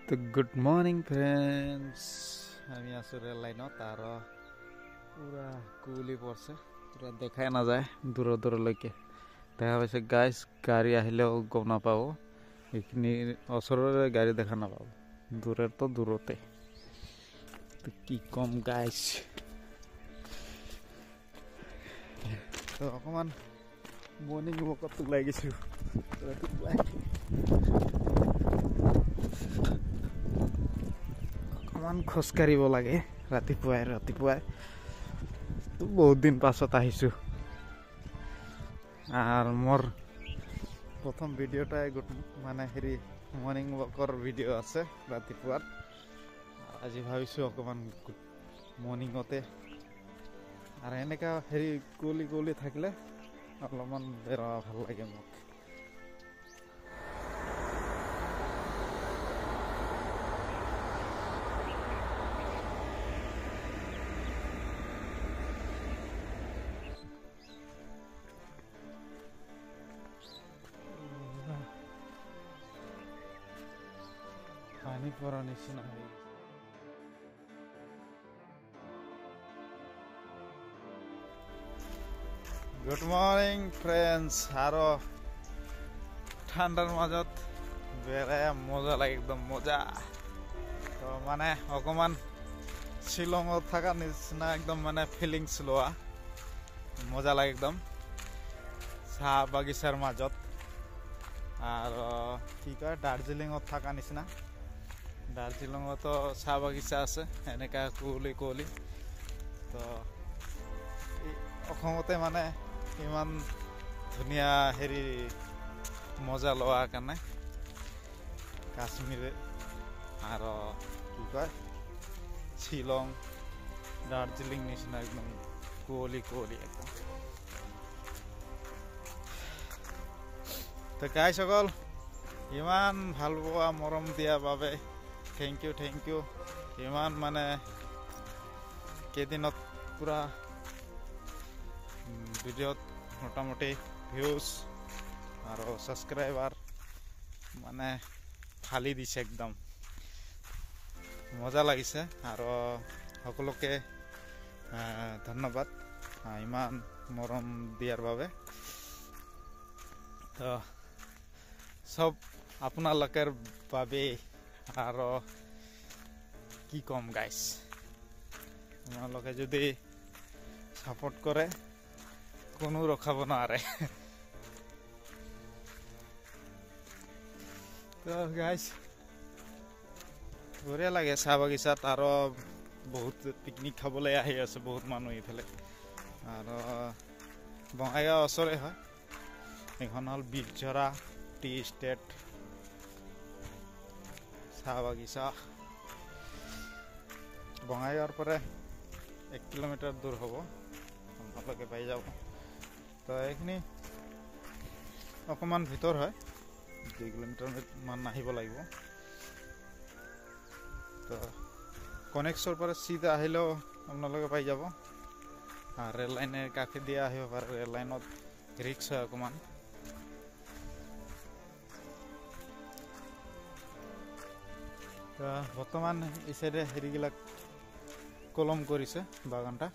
তো good morning friends, আমি আছো ৰেল লাইনত আৰ পুৰা কুঁৱলী পড়ছে, পুৰা দেখাই না যায় দূৰলৈকে। দেখা পাইছে গাইজ, গাড়ী আহিলেও গম নাপাব, এইখিনি ওচৰৰে গাড়ী দেখা নাপাব, দূৰৰ তো দূৰতে। তো কি কম গাইজ, তো অকণমান মৰ্ণিং ৱাকত ওলাই গৈছোঁ। অকণমান খোজকাঢ়িব লাগে ৰাতিপুৱাই তো বহুত দিন পাছত আহিছোঁ। আৰ মোৰ প্ৰথম ভিডিওটাই মানে মৰ্নিং ওয়াকৰ ভিডিও আছে ৰাতিপুয়াৰ। আজি ভাবিছোঁ অকণমান মৰ্নিংতে, আৰ এনেকা কুঁৱলী থাকিলে অলপমান বেৰা ভাল লাগে মোক। পানি পড়া নিচিনা হয়ে গেছে। গুড মর্নিং ফ্রেন্ডস, আরো ঠান্ডার মাজত বেড়াই মজা লাগে, একদম মজা। তো মানে অকমান শিলঙত থাকা নিচিনা একদম মানে ফিলিংস লোৱা মজা লাগে একদম, চাহ বাগিচাৰ মাজত। আৰ কি কয়, দাৰ্জিলিংত থাকা নিচিনা। দাৰ্জিলিংতো চাহ বাগিচা আছে, এনেকা কুঁৱলী। তো অসমতে মানে ইমান ধুনীয়া মজা লোৱাৰ কাৰণে কাশ্মীৰ আৰু কি কয় শ্বিলং, দাৰ্জিলিং নিচিনা একদম কুঁৱলী একদম। তো গাইসকল, ইমান ভাল পোৱা মৰম দিয়াৰ বাবে থেংক ইউ। ইমান মানে কেইদিনত পুরা ভিডিওত মোটামুটি ভিউজ আর সাবস্ক্রাইবার মানে ফালি দিছে, একদম মজা লাগিছে। আর সকলোকে ধন্যবাদ ইমান মৰম দিয়াৰ বাবে। তো সব আপোনালোকৰ বাবে। আৰ কি কম গাইস, তোমালোকে যদি সাপোৰ্ট কৰে কোনো ৰখাব নোৱাৰে। তো গাইস, বঢ়িয়া লাগে চাহ বাগিচাত। আৰু বহুত পিকনিক খাবলৈ আহি আছে বহুত মানুহ এইফালে। আৰু বঙাইগাঁও ওচৰে হয়, এখন হ'ল বিজৰা টি ষ্টেট চাহ বাগিচা। বঙাইগাঁৱৰ পৰা 1 কিলোমিটাৰ দূৰ হ'ব, আপোনালোকে পাই যাব। তো এইখিনি অকণমান ভিতৰ হয়, 2 কিলোমিটাৰ মান আহিব লাগিব। তো কনেক্সৰ পৰা চিধা আহিলেও আপোনালোকে পাই যাব। আৰ ৰেল লাইনেৰ কাষে দিয়ে আহিব পাৰে, ৰেল লাইনত ৰিক্স হয় অকণমান। বৰ্তমান এই সাইডে হেৰিবিলাক কলম কৰিছে বাগানটা।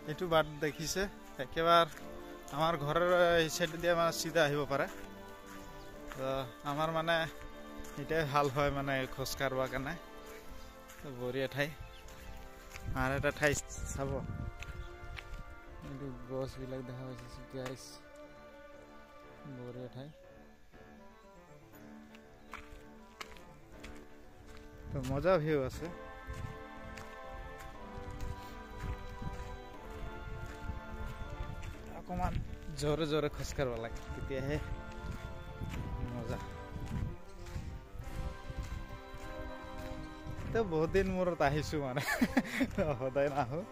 এইটো বাট দেখিছে একেবাৰে আমাৰ ঘৰৰ এই সাইডে দিয়ে মানে চিধা আহিব পাৰে। তো আমাৰ মানে এটাই ভাল হয় মানে খোজ কাঢ়িবৰ কাৰণে, বঢ়িয়া ঠাই। আৰু এটা ঠাই চাব, এইটো গছবিলাক দেখা পাইছে গাইছ, বঢ়িয়া ঠাই। তো মজা ভিউ আছে। অকণমান জোৰে খোজ কাঢ়িব লাগে, তেতিয়াহে মজা। তো বহুত দিন মূৰত আহিছোঁ মানে, সদায় নাহোঁ।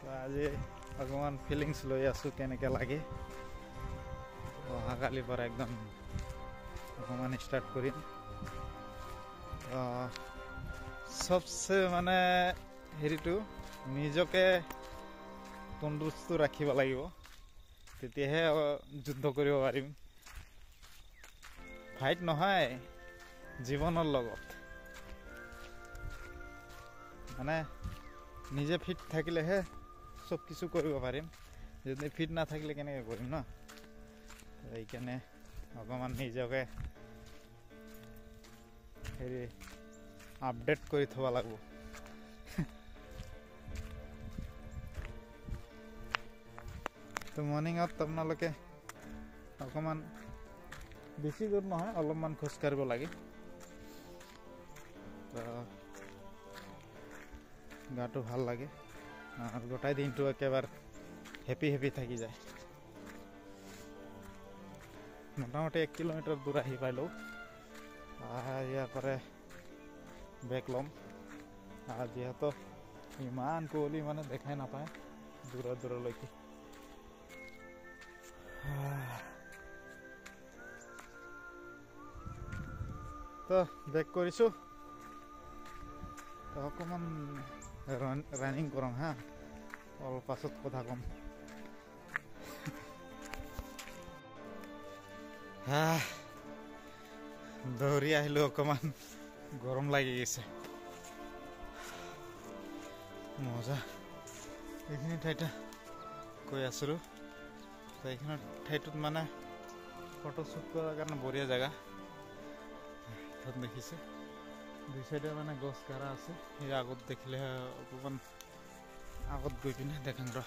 তো আজি অকণমান ফিলিংছ লৈ আছোঁ কেনেকৈ লাগে। অহাকালিৰ পৰা একদম অকণমান ষ্টাৰ্ট কৰিম। সবচে মানে নিজকে তন্দুৰুস্ত ৰাখিব লাগিব। তেতিয়াহে যুদ্ধ কৰিব পাৰিম ফাইট নহয় জীৱনৰ লগত মানে নিজে ফিট থাকিলেহে সব কিছু কৰিব পাৰিম যদি ফিট নাথাকিলে কেনেকৈ কৰিম ন এইকাৰণে অকণমান নিজকে হেৰি আপডেট কৰি থব লাগিব তো মৰ্ণিঙত আপোনালোকে অকণমান বেছি দূৰ নহয় অলপমান খোজ কাঢ়িব লাগে গাটো ভাল লাগে আৰু গোটাই দিনটো একেবাৰে হেপি থাকি যায় মোটামুটি 1 কিলোমিটাৰ দূৰ আহি পাইলোঁ ইয়াৰ পৰা বেগ ল'ম যিহেতু ইমান কুঁৱলী মানে দেখাই নাপায় দূৰলৈকে তো বেক কৰিছোঁ অকণমান ৰানিং কৰোঁ হা অলপ পাছত কথা ক'ম দৌৰি আহিলোঁ অকণমান গৰম লাগি গৈছে মজা এইখিনি ঠাইতে কৈ আছিলোঁ এইখিনি ঠাইটোত মানে ফটো শ্বুট কৰাৰ কাৰণে বঢ়িয়া জেগা দেখিছে দুই চাইডে মানে গছ গাৰা আছে সেই আগত দেখিলে অকণমান আগত গৈ পিনে দেখাম ৰ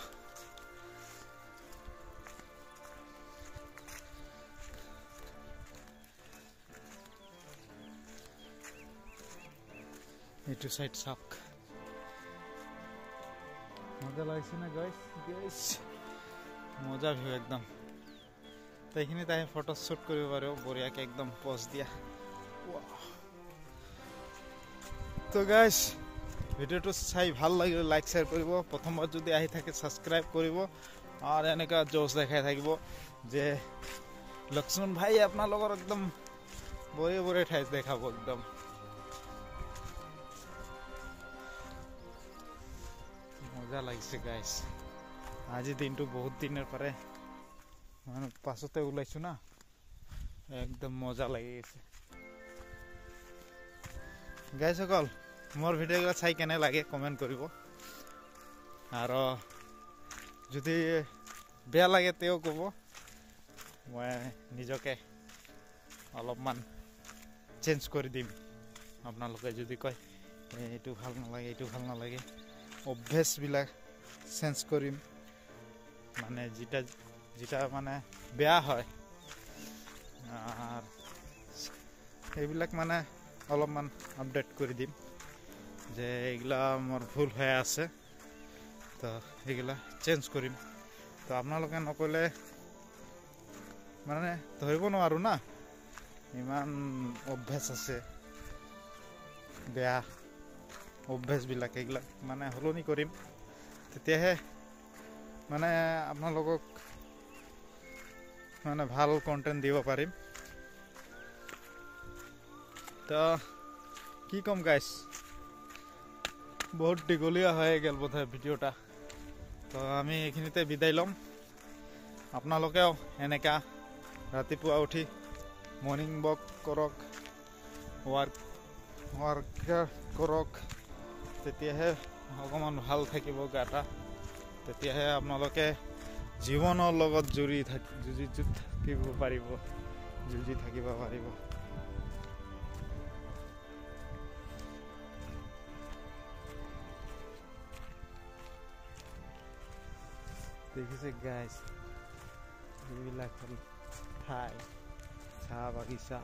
এইটো সাইড চাওক মজা লাগিছে না গাইস মজা ভিউ একদম তো এইখিনি তাই ফটো শ্বুট কৰিব পাৰিব বঢ়িয়াকে একদম পজ দিয়া তো গাইস ভিডিওটো চাই ভাল লাগিলে লাইক শেয়ার কৰিব প্ৰথমবাৰ যদি আহি থাকে সাবস্ক্ৰাইব কৰিব আৰু এনেকা জোশ দেখাই থাকিব যে লক্ষ্মণ ভাই আপোনালোকৰ একদম বঢ়িয়া ঠাই দেখাব একদম মজা লাগিছে গাইস আজি দিনটো বহুত দিনৰ পৰে মানে পাছতে ওলাইছো না একদম মজা লাগি গৈছে গাইস সকল মোৰ ভিডিঅ'গুলো চাই কেনে লাগে কমেন্ট কৰিব আৰু যদি বেয়া লাগে তেও ক'ব মই নিজকে অলপমান চেঞ্জ কৰি দিম আপোনালোকে যদি কয় এইটো ভাল নালাগে অভ্যাসবিলাক চেঞ্জ কৰিম মানে যেটা মানে বেয়া হয় আৰ এইবিলাক মানে অলপমান আপডেট কৰি দিম যে এইগুলা মোৰ ভুল হৈ আছে তো এইগুলা চেঞ্জ কৰিম তো আপোনালোকে নকলে মানে ধৰিব নোৱাৰো না ইমান অভ্যাস আছে বেয়া অভ্যাসবিলাক এইগুলা মানে হলনি কৰিম তেতিয়াহে মানে আপোনালোকক মানে ভাল কন্টেন্ট দিব পাৰিম তো কি কম গাইস বহুত দীঘলীয়া হয়ে গেল বোধহয় ভিডিওটা তো আমি এইখিনিতে বিদায় লম আপোনালোকেও এনেকা ৰাতিপুৱা উঠি মৰ্নিং ৱাক কৰক ৱাৰ্ক কৰক তেতিয়াহে অকমান ভাল থাকিব গাটা তেতিয়াহে আপোনালোকে জীৱনৰ লগত জড়ি থাকিব পাৰিব যুঁজি থাকিব পাৰিব দেখিছে গাইস এইবিলাক ঠাই চাহ বাগিচা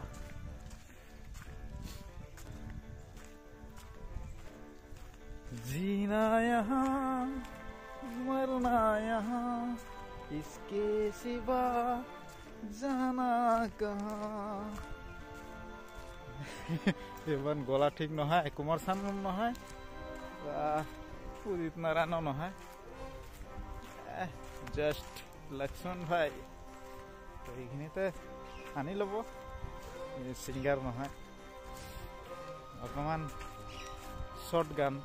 जीना यहाँ मरना यहाँ इसके सिवा जाना कहाँ ইমান গলা ঠিক নহয় কুমাৰ চানু নহয় উদিত নাৰায়ণ নহয় জাস্ট লক্ষ্মণ ভাই তো এইখিনিতে আনি ল'ব সিংগাৰ নহয় অকণমান শৰ্ট গান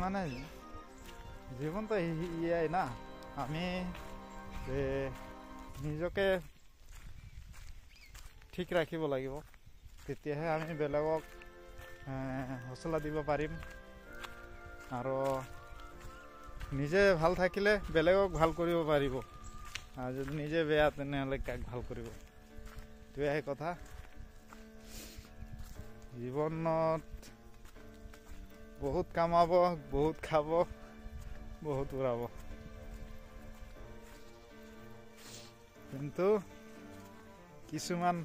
মানে জীবন তো ইয়াই না আমি নিজকে ঠিক ৰাখিব লাগিব, তেতিয়াহে আমি বেলেগক হচলা দিব পাৰিম। আৰু নিজে ভাল থাকিলে বেলেগক ভাল কৰিব পাৰিব, আৰু যদি নিজে বেয়া তেনেহ'লে কাক ভাল কৰিব। এইটোৱে কথা। জীৱনত বহুত কামাব, বহুত খাব, বহুত উৰাব, কিন্তু কিছুমান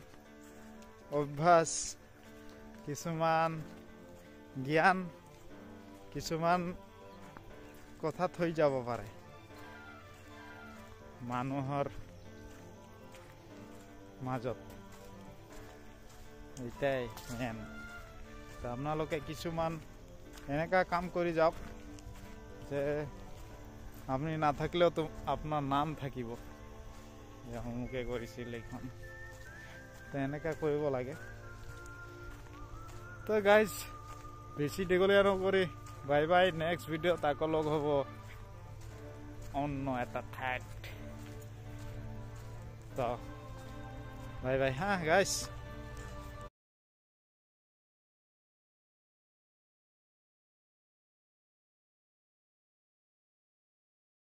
অভ্যাস, কিছুমান জ্ঞান, কিছুমান কথা থৈ যাব পাৰে মানুহৰ মাজত। এইটাই মেন। আপোনালোকে কিছুমান এনেকা কাম কৰি যাওক যে আপুনি নাথাকিলেও আপোনাৰ নাম থাকিব, যে অমুকে কৰিছিল এইখন। তো এনেকা কৰিব লাগে। তো গাইজ, বেছি দীঘলীয়া নকৰি বাই বাই। নেক্সট ভিডিঅ'ত আকৌ লগ হ'ব অন্য এটা ঠাইত। তো বাই বাই হা গাইজ।